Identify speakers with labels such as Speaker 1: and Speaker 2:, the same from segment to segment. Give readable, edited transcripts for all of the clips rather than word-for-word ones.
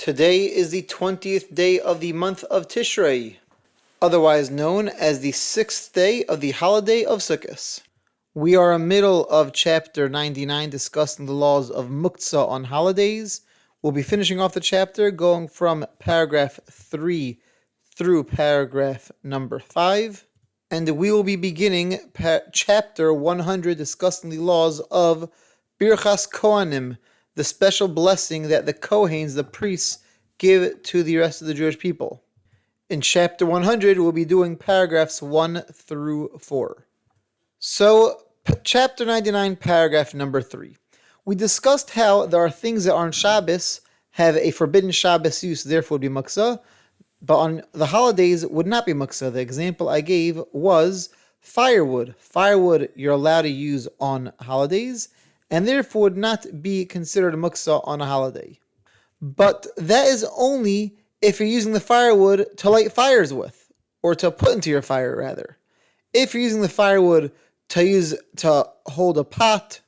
Speaker 1: Today is the 20th day of the month of Tishrei, otherwise known as the 6th day of the holiday of Sukkos. We are in the middle of chapter 99 discussing the laws of Muktzah on holidays. We'll be finishing off the chapter going from paragraph 3 through paragraph number 5. And we will be beginning chapter 100 discussing the laws of Birchas Kohanim, the special blessing that the Kohanes, the priests, give to the rest of the Jewish people. In chapter 100, we'll be doing paragraphs 1 through 4. So, chapter 99, paragraph number 3. We discussed how there are things that are on Shabbos, have a forbidden Shabbos use, therefore would be Muktzah, but on the holidays would not be Muktzah. The example I gave was firewood. Firewood you're allowed to use on holidays, and therefore would not be considered Muktzah on a holiday. But that is only if you're using the firewood to light fires with, or to put into your fire, rather. If you're using the firewood to hold a pot,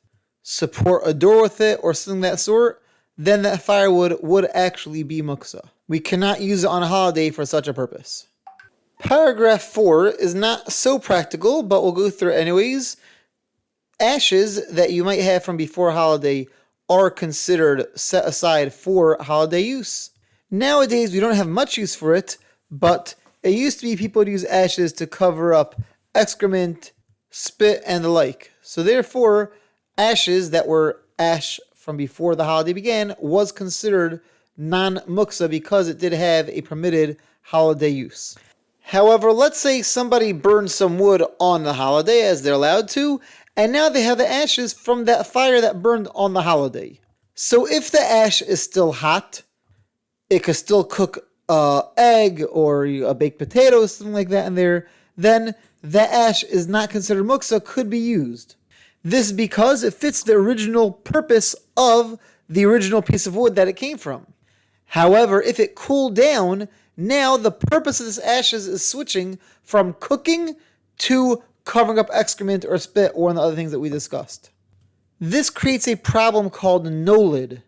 Speaker 1: support a door with it, or something of that sort, then that firewood would actually be Muktzah. We cannot use it on a holiday for such a purpose. Paragraph 4 is not so practical, but we'll go through it anyways. Ashes that you might have from before a holiday are considered set aside for holiday use. Nowadays, we don't have much use for it, but it used to be people would use ashes to cover up excrement, spit, and the like. So therefore, ashes that were ash from before the holiday began was considered non-muktzah because it did have a permitted holiday use. However, let's say somebody burned some wood on the holiday, as they're allowed to, and now they have the ashes from that fire that burned on the holiday. So if the ash is still hot, it could still cook an egg or a baked potato, something like that in there, then that ash is not considered muktzah, could be used. This is because it fits the original purpose of the original piece of wood that it came from. However, if it cooled down, now the purpose of this ashes is switching from cooking to covering up excrement or spit or one of the other things that we discussed. This creates a problem called nolid.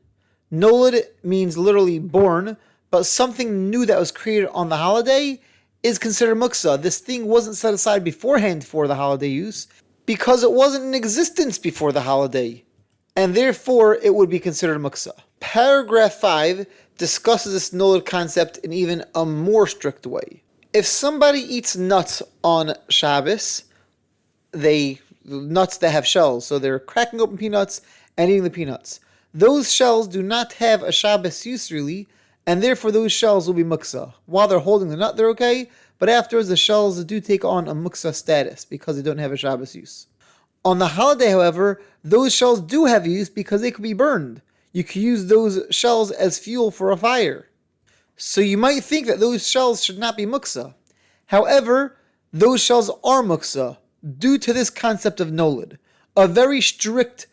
Speaker 1: Nolid means literally born, but something new that was created on the holiday is considered muktzah. This thing wasn't set aside beforehand for the holiday use because it wasn't in existence before the holiday, and therefore it would be considered muktzah. Paragraph 5 discusses this nolid concept in even a more strict way. If somebody eats nuts on Shabbos, nuts that have shells, so they're cracking open peanuts and eating the peanuts. Those shells do not have a Shabbos use really, and therefore those shells will be muktzah. While they're holding the nut, they're okay, but afterwards the shells do take on a muktzah status because they don't have a Shabbos use. On the holiday, however, those shells do have use because they could be burned. You could use those shells as fuel for a fire. So you might think that those shells should not be muktzah. However, those shells are muktzah due to this concept of nolid, a very strict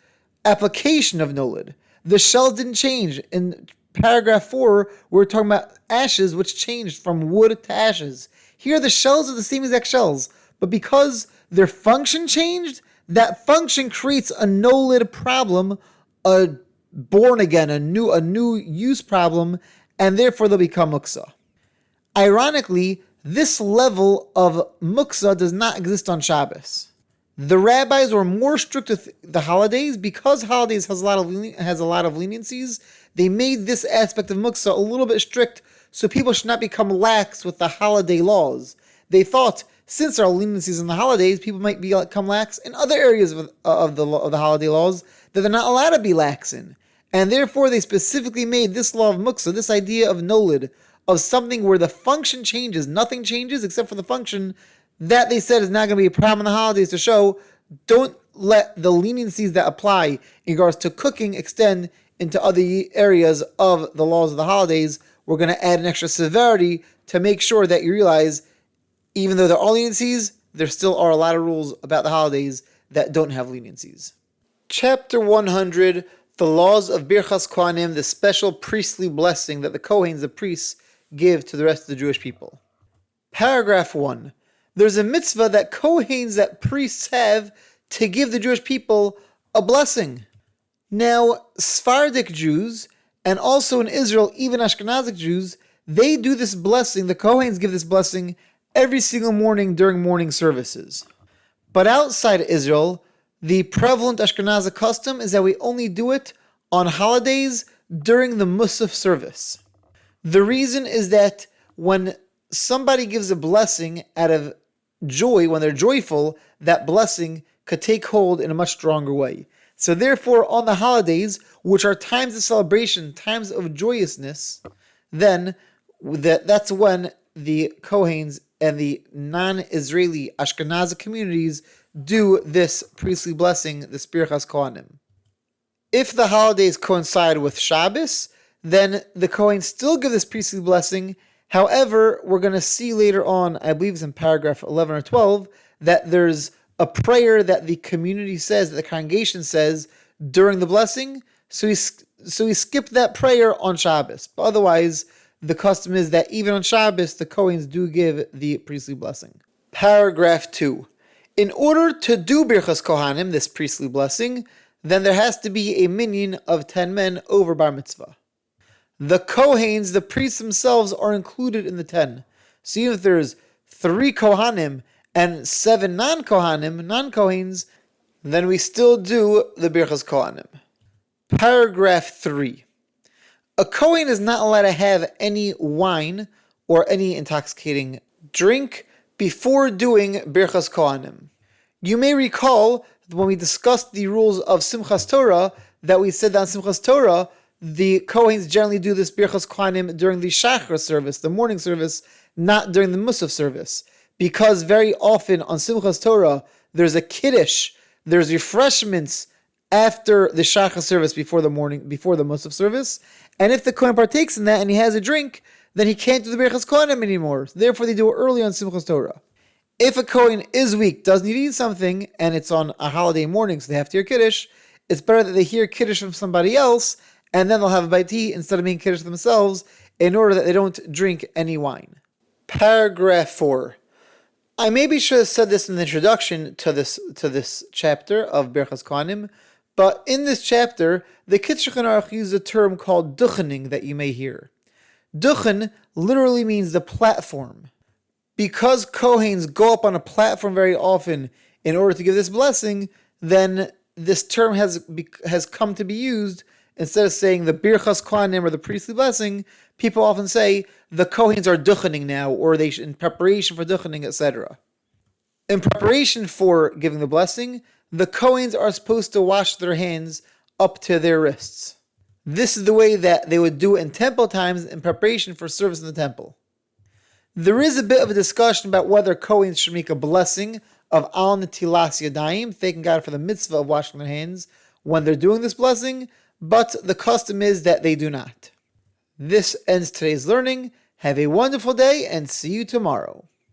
Speaker 1: application of nolid. The shells didn't change. In paragraph 4, we're talking about ashes, which changed from wood to ashes. Here, the shells are the same exact shells, but because their function changed, that function creates a nolid problem, a new use problem, and therefore they'll become muktzah. Ironically, this level of muktzah does not exist on Shabbos. The rabbis were more strict with the holidays because holidays has a lot of leniencies. They made this aspect of muktzah a little bit strict so people should not become lax with the holiday laws. They thought since there are leniencies in the holidays, people might become lax in other areas of the holiday laws that they're not allowed to be lax in. And therefore they specifically made this law of muktzah, this idea of nolid, of something where the function changes, nothing changes except for the function, that they said is not going to be a problem in the holidays to show, don't let the leniencies that apply in regards to cooking extend into other areas of the laws of the holidays. We're going to add an extra severity to make sure that you realize, even though there are leniencies, there still are a lot of rules about the holidays that don't have leniencies. Chapter 100, the laws of Birchas Kohanim, the special priestly blessing that the Kohanes, the priests, give to the rest of the Jewish people. Paragraph 1. There's a mitzvah that Kohanes, that priests have, to give the Jewish people a blessing. Now, Sephardic Jews And also in Israel, even Ashkenazic Jews, they do this blessing, the Kohanes give this blessing every single morning during morning services. But outside of Israel, the prevalent Ashkenazic custom is that we only do it on holidays during the Musaf service. The reason is that when somebody gives a blessing out of joy, when they're joyful, that blessing could take hold in a much stronger way. So therefore, on the holidays, which are times of celebration, times of joyousness, then that's when the Kohanes and the non-Israeli Ashkenazi communities do this priestly blessing, the Birchas Kohanim. If the holidays coincide with Shabbos, then the Kohanes still give this priestly blessing. However, we're going to see later on, I believe it's in paragraph 11 or 12, that there's a prayer that the community says, that the congregation says during the blessing. So he skipped that prayer on Shabbos. But otherwise, the custom is that even on Shabbos, the Kohanes do give the priestly blessing. Paragraph 2. In order to do Birchas Kohanim, this priestly blessing, then there has to be a minyan of 10 men over bar mitzvah. The Kohanes, the priests themselves, are included in the 10. So even if there's 3 Kohanim and 7 non-Kohanes, then we still do the Birchas Kohanim. Paragraph 3. A Kohen is not allowed to have any wine or any intoxicating drink before doing Birchas Kohanim. You may recall when we discussed the rules of Simchas Torah that we said that on Simchas Torah the Kohanes generally do this Birchas Kohanim during the Shachar service, the morning service, not during the Musaf service, because very often on Simchas Torah there's a kiddush, there's refreshments after the Shachar service before the Musaf service, and if the Kohen partakes in that and he has a drink, then he can't do the Birchas Kohanim anymore. Therefore, they do it early on Simchas Torah. If a Kohen is weak, does need to eat something, and it's on a holiday morning, so they have to hear Kiddush, it's better that they hear Kiddush from somebody else, and then they'll have a bite to eat instead of making Kiddush themselves, in order that they don't drink any wine. Paragraph 4. I maybe should have said this in the introduction to this chapter of Birchas Kohanim, but in this chapter, the Kitzur Aruch uses a term called duchening that you may hear. Duchen literally means the platform. Because Kohanes go up on a platform very often in order to give this blessing, then this term has come to be used. Instead of saying the Birchas Kohanim or the priestly blessing, people often say the Kohanes are duchening now, or they in preparation for duchening, etc. In preparation for giving the blessing, the Kohanes are supposed to wash their hands up to their wrists. This is the way that they would do it in temple times in preparation for service in the temple. There is a bit of a discussion about whether Kohanes should make a blessing of Al Netilas Yadayim, thanking God for the mitzvah of washing their hands when they're doing this blessing, but the custom is that they do not. This ends today's learning. Have a wonderful day and see you tomorrow.